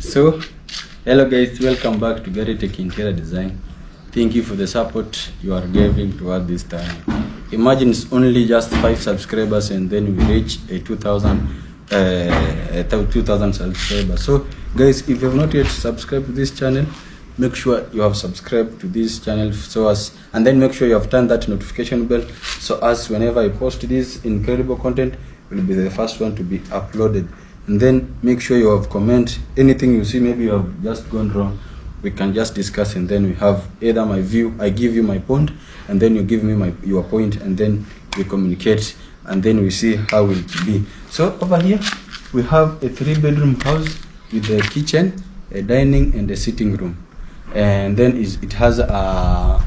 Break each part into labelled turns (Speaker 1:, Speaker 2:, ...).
Speaker 1: So, hello guys, welcome back to Gary Tech Interior Design. Thank you for the support you are giving toward this time. Imagine it's only just 5 subscribers and then we reach a 2000 subscribers. So guys, if you have not yet subscribed to this channel, make sure you have subscribed to this channel and then make sure you have turned that notification bell so as whenever I post this incredible content, will be the first one to be uploaded. And then make sure you have comment anything you see maybe you have just gone wrong, we can just discuss, and then we have either my view, I give you my point, and then you give me your point, and then we communicate, and then we see how it will be. So over here we have a 3-bedroom house with a kitchen, a dining, and a sitting room, and then it has a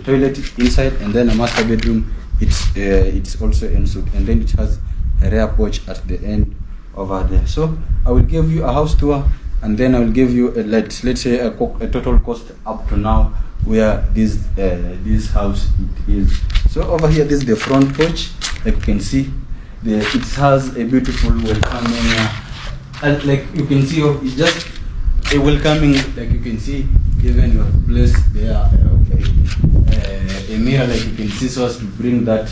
Speaker 1: toilet inside, and then a master bedroom. It's also ensuite, and then it has a rear porch at the end over there. So I will give you a house tour, and then I will give you let's say a total cost up to now where this house is. So over here, this is the front porch. Like you can see, it has a beautiful welcoming, and like you can see, it's just a welcoming. Like you can see, even your place there, a mirror, like you can see, so as to bring that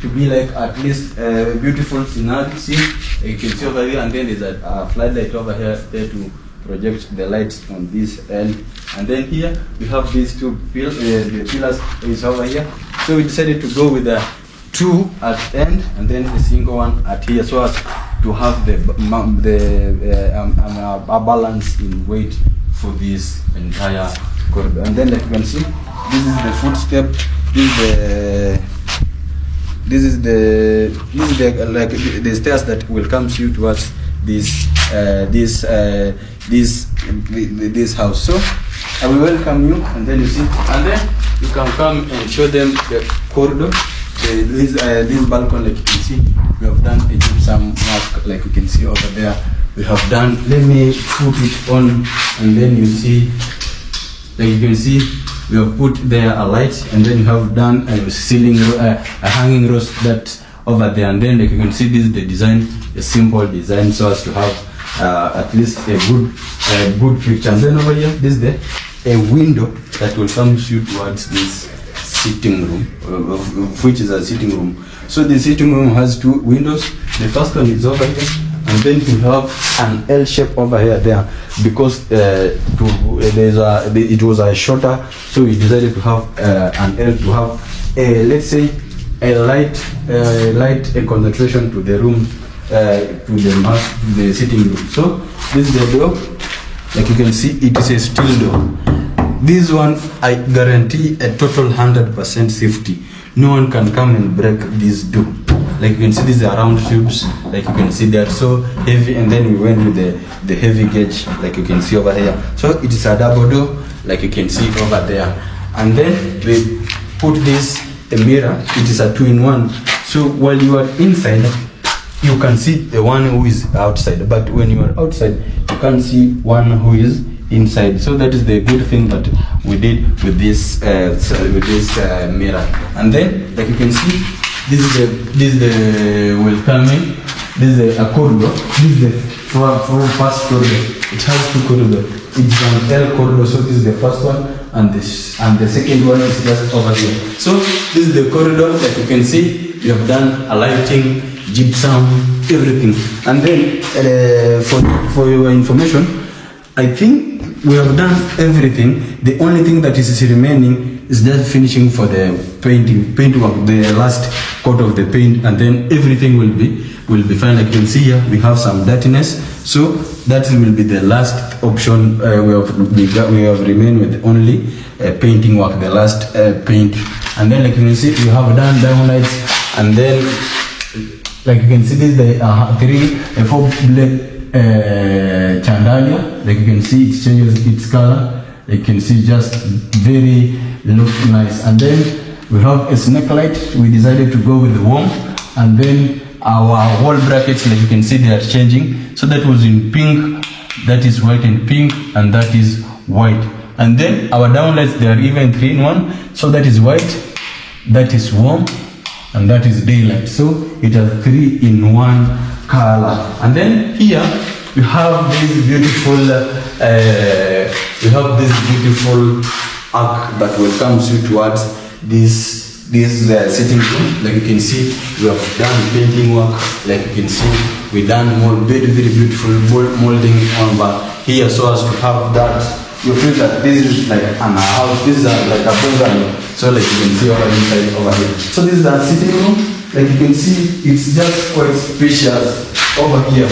Speaker 1: to be like at least a beautiful scenario. See, you can see over here, and then there's a floodlight over here there to project the lights on this end. And then here we have these two the pillars is over here. So we decided to go with the 2 at end and then a single one at here, so as to have the balance in weight for this entire corridor. And then like you can see, this is the footstep. This is the stairs that will come you towards this house. So I will welcome you, and then you see, and then you can come and show them the corridor. This balcony, like you can see, we have done a gypsum work, like you can see over there. We have done. Let me put it on, and then you see, like you can see, we have put there a light, and then you have done a ceiling, a hanging rose that over there, and then like you can see, this is the design, a simple design, so as to have at least a good picture. And then over here, this is a window that will come you towards this sitting room, which is a sitting room. So the sitting room has 2 windows. The first one is over here, and then you have an L shape over here there, because it was a shorter, so we decided to have an L to have let's say a light concentration to the room, to the sitting room. So this is the door. Like you can see, it is a steel door. This one, I guarantee a total 100% safety. No one can come and break this door. Like you can see, these are round tubes. Like you can see, they are so heavy, and then we went with the heavy gauge, like you can see over here. So it is a double door, like you can see over there. And then we put this a mirror. It is a 2-in-1. So while you are inside, you can see the one who is outside, but when you are outside, you can't see one who is inside. So that is the good thing that we did with this mirror. And then, like you can see, this is the welcoming. This is a corridor. This is the first corridor. It has 2 corridors. It's an L corridor. So this is the first one, and the second one is just over here. So this is the corridor that you can see. We have done a lighting, gypsum, everything. And then for your information, I think we have done everything. The only thing that is remaining is just finishing for the paint work, the last coat of the paint, and then everything will be fine. Like you can see here, we have some dirtiness, so that will be the last option. We have remained with only painting work, the last paint. And then like you can see, we have done downlights, and then like you can see, this is the 4 blade chandelier. Like you can see, it changes its color. You can see, just very look nice. And then we have a snake light. We decided to go with the warm, and then our wall brackets, like you can see, they are changing. So that was in pink, that is white and pink, and that is white. And then our downlights, they are even 3-in-1. So that is white, that is warm, and that is daylight. So it has 3-in-1 color. And then here you have this beautiful arc that will come towards this sitting room. Like you can see, we have done painting work. Like you can see, we done very beautiful molding over here, so as to have that. You feel that this is like an house. This is like a bungalow. So like you can see over inside over here. So this is the sitting room. Like you can see, it's just quite spacious over here.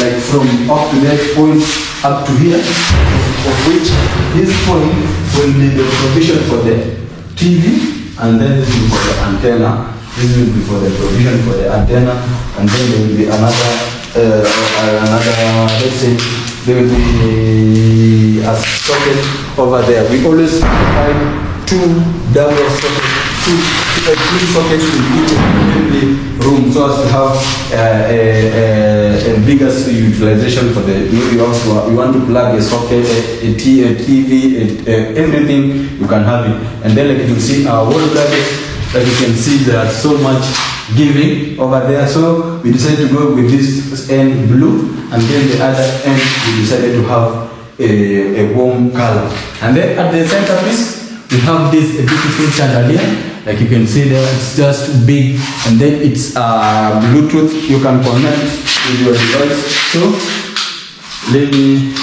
Speaker 1: Like from up to that point up to here, of which this point will be the provision for the TV. And then this will be for the antenna. This will be for the provision for the antenna. And then there will be another, let's say, there will be a socket over there. We always provide two double sockets, three sockets in each room, so as to have a bigger utilization for the. You want to plug a socket, a TV, everything you can have it. And then like you can see our wall brackets. Like you can see, there are so much giving over there. So we decided to go with this end blue, and then the other end we decided to have a warm color. And then at the centerpiece we have this beautiful chandelier. Like you can see there, it's just big, and then it's Bluetooth. You can connect with your device. So let me.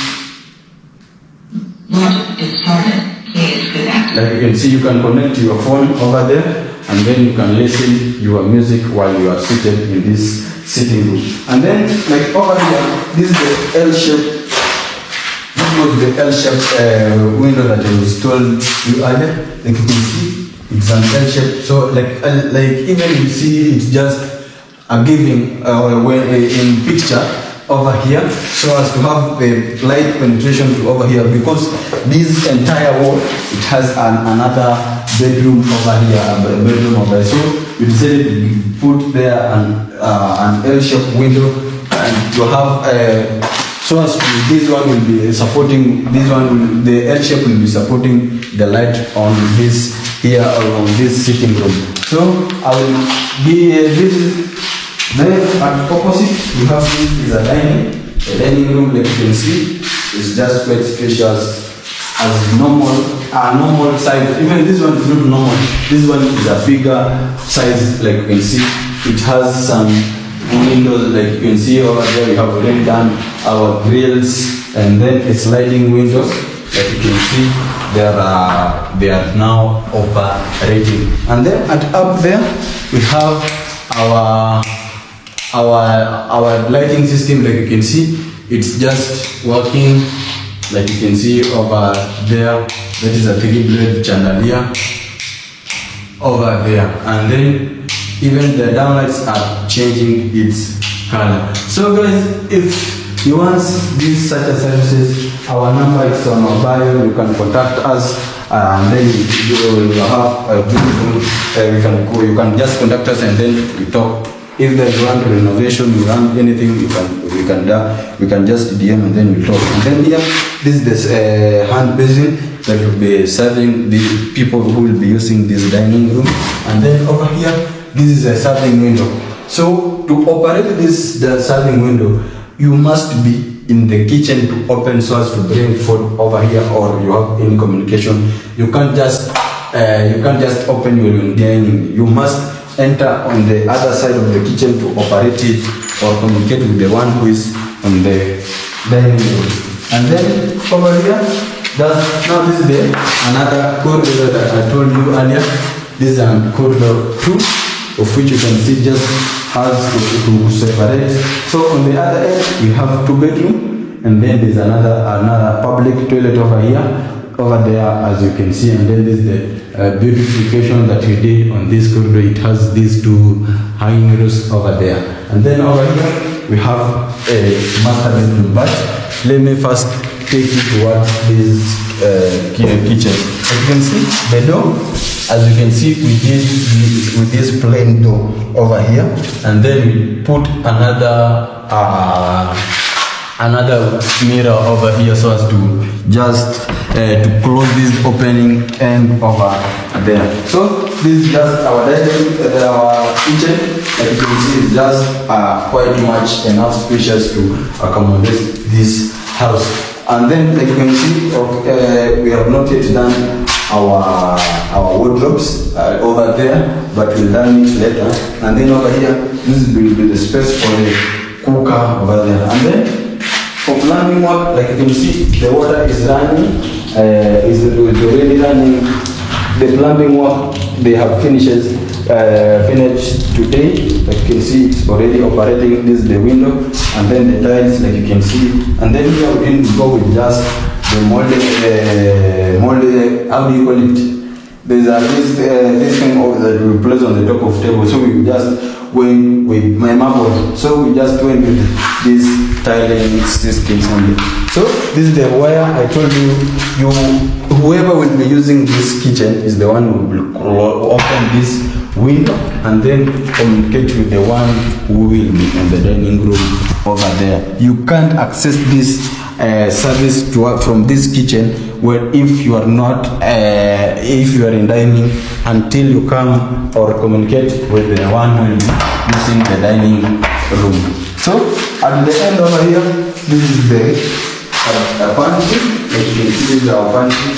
Speaker 1: Like you can see, you can connect your phone over there, and then you can listen your music while you are seated in this sitting room. And then like over here, this is the L-shape. This was the L-shaped window that I was told you earlier. Like you can see, it's an L-shape. So like even you see, it's just a giving in picture over here, so as to have the light penetration to over here, because this entire wall, it has another bedroom over here, So we decided to put there an L-shaped window, and to have so as to, this one will be supporting, the L-shape will be supporting the light on this here, on this sitting room. So I will be this. Then at opposite, we have this is a dining room. Like you can see, it's just quite spacious as normal size. Even this one is not normal. This one is a bigger size. Like you can see, it has some windows. Like you can see over there, we have already done our grills, and then a sliding windows. Like you can see, they are now operating. And then up there, we have our lighting system. Like you can see, it's just working. Like you can see over there, that is a 3-blade chandelier over there, and then even the downlights are changing its color. So guys, if you want these such services, our number is on our bio. You can contact us, and then you will have a beautiful. You can just contact us, and then we talk. If there's one renovation, you want anything, we can just DM, and then we talk. And then here, this is this hand basin that will be serving the people who will be using this dining room. And then over here, this is a serving window. So to operate the serving window, you must be in the kitchen to open, so as to bring food over here, or you have any communication. You can't just open your dining. You must enter on the other side of the kitchen to operate it, or communicate with the one who is on the dining room. And then over here, now this is another corridor that I told you earlier. This is corridor 2, of which you can see just has to separate. So on the other end, we have 2 bedrooms, and then there's another public toilet over here. Over there, as you can see, and then this is the beautification that we did on this corridor. It has these 2 hanging roofs over there, and then over here we have a master bedroom. But let me first take you towards this kitchen. As you can see, the door, as you can see, we did with this plain door over here, and then we put another mirror over here, so as to just to close this opening end over there. So this is just our kitchen. like you can see, it's just quite much enough spacious to accommodate this house. And then like you can see, we have not yet done our wardrobes over there, but we'll done it later. And then over here, this will be the space for the cooker over there. And then for plumbing work, like you can see, the water is running, is already running. The plumbing work they have finished today. Like you can see, it's already operating. This is the window, and then the tiles, like you can see. And then here we didn't go with just the molded, how do you call it? There's this thing that we place on the top of table. So we just went with my marble. So we just went with this tiling systems only. So this is the wire I told you. Whoever will be using this kitchen is the one who will open this window and then communicate with the one who will be in the dining room over there. You can't access this service from this kitchen if you are not if you are in dining until you come or communicate with the one who will be using the dining room. So at the end over here, this is the pantry. Like you can see, this is our pantry.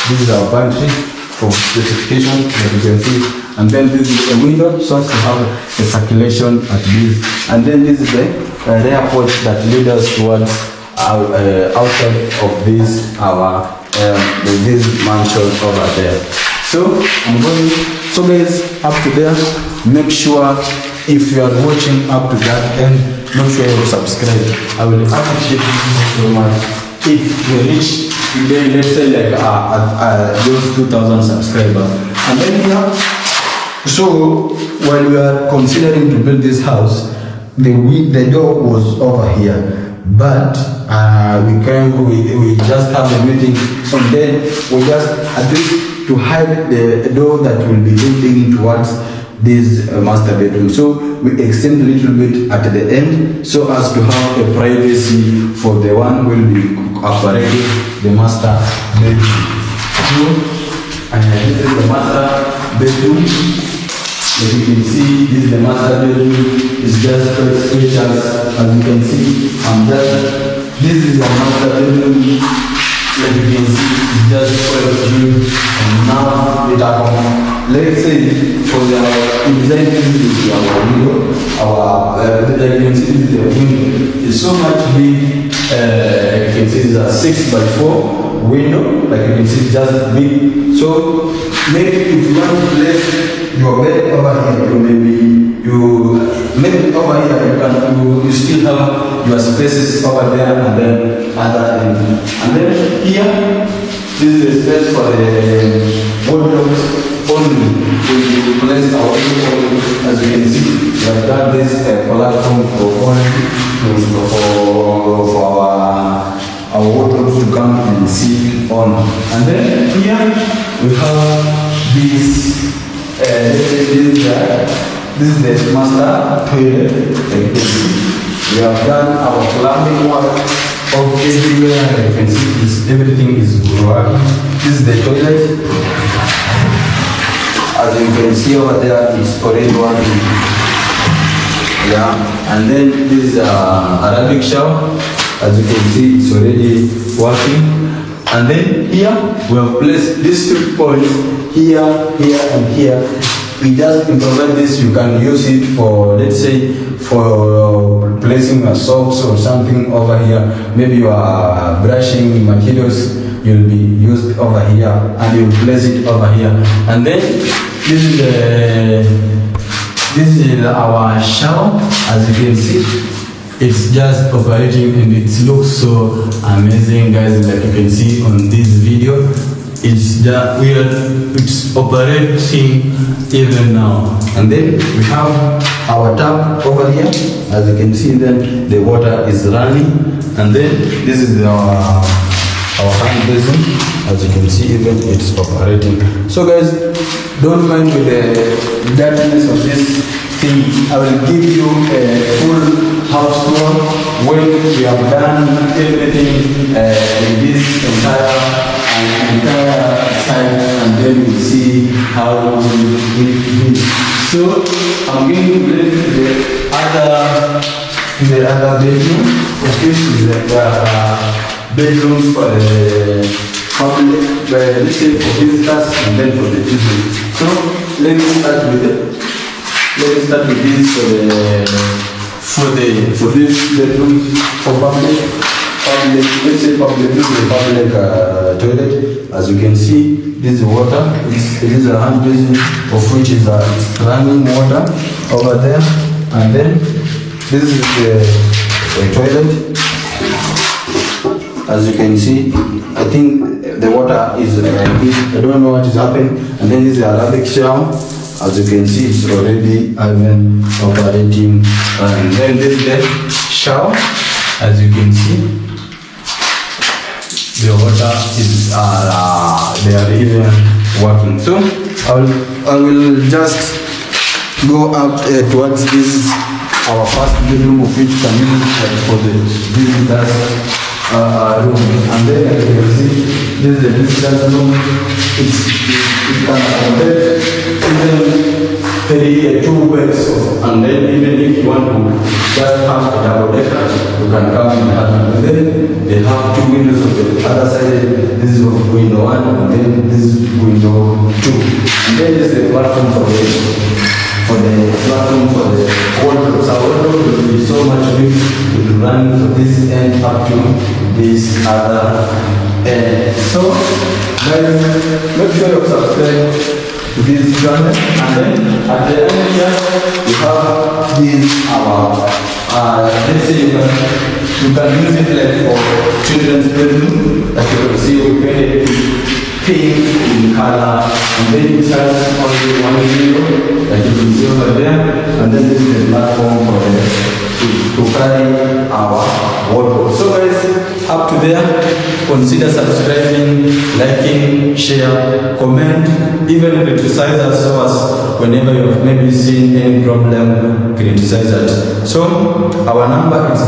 Speaker 1: This is our pantry for specification, like you can see. And then this is a window, so to have a circulation at this. And then this is the rear porch that leads us towards outside of this this mansion over there. So I'm going. So guys, up to there. Make sure if you are watching up to that end, make sure you subscribe. I will appreciate you so much if we reach today, let's say like those 2,000 subscribers. And then here, so while we are considering to build this house, the door was over here, but we just have a meeting, and then we just at least to hide the door that will be leading towards this master bedroom. So we extend a little bit at the end so as to have a privacy for the one who will be operating the master bedroom. So this is the master bedroom. As you can see, this is the master bedroom. It's just quite spacious. As you can see, this is the master bedroom. Like you can see, it's just quite good. And now we talk about, let's say, for the design, this is our window. Like you can see, this is the window. It's so much big. Like you can see, it's a 6x4 window. Like you can see, it's just big. So maybe if you want to place your bed over here, maybe you make it over here. You still have your spaces over there, and then other things. And then here, this is the space for the wardrobes only. We place our wardrobes, as you can see. We have done this platform for our wardrobes to come and sit on. And then here we have this. This is the master toilet. Like you can see, we have done our plumbing work of everywhere. You can see everything is working. This is the toilet. As you can see over there, it's already working. Yeah, and then this is Arabic shower. As you can see, it's already working. And then here we have placed these 2 points here, here, and here. We just improvise this. You can use it for, let's say, for placing your socks or something over here. Maybe you are brushing materials, you'll be used over here, and you place it over here. And then this is our shower. As you can see, it's just operating and it looks so amazing, guys. Like you can see on this video, it's operating even now. And then we have our tap over here. As you can see, then the water is running. And then this is our hand basin. As you can see, even it's operating. So guys, don't mind with the dirtiness of this thing. I will give you a full house tour when we have done everything in this entire site, and then we'll see how we So I'm going to bring the other bedroom. This is the bedroom for the public, let's say for visitors and then for the children. So let me start with this for this bedroom for public. Let's say public toilet. As you can see, this is water. This is a hand basin of which is running water over there, and then this is the toilet. As you can see, I think the water is I don't know what is happening. And then this is the Arabic shower. As you can see, it's already operating. And then this is the shower. As you can see, the water is they are even working. So I will just go up towards this our first bedroom, of which can use for the visitors room. And then as you can see, this is the visitors room. It can accommodate even 2 beds, and then even if you want to just have a double decker, you can come in and then they have 2 windows on the other side. This is window 1, and then this is window 2. And then there's the platform for the wardrobe. So wardrobe will be so much big, it will run from this end up to this other end. So guys, make sure you subscribe to this channel, and then at the end here we have this let's say you can use it like for children's bedroom. Like you can see, we painted it pink in color, and then it has only 1 window, like you can see over there, and then this is the platform for to carry our wardrobe. So guys, up to there, consider subscribing, liking, share, comment, even criticize us so as whenever you have maybe seen any problem, criticize us. So our number is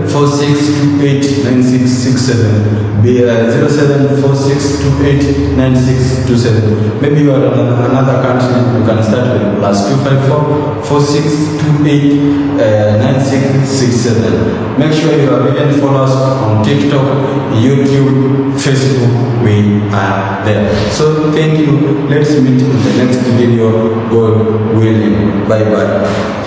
Speaker 1: 0746289667. 0746289627. Maybe you are in another country, you can start with +254 46289667. Make sure you are even follow us on TikTok, YouTube, Facebook. We are there. So thank you. Let's meet in the next video. God willing. Bye bye.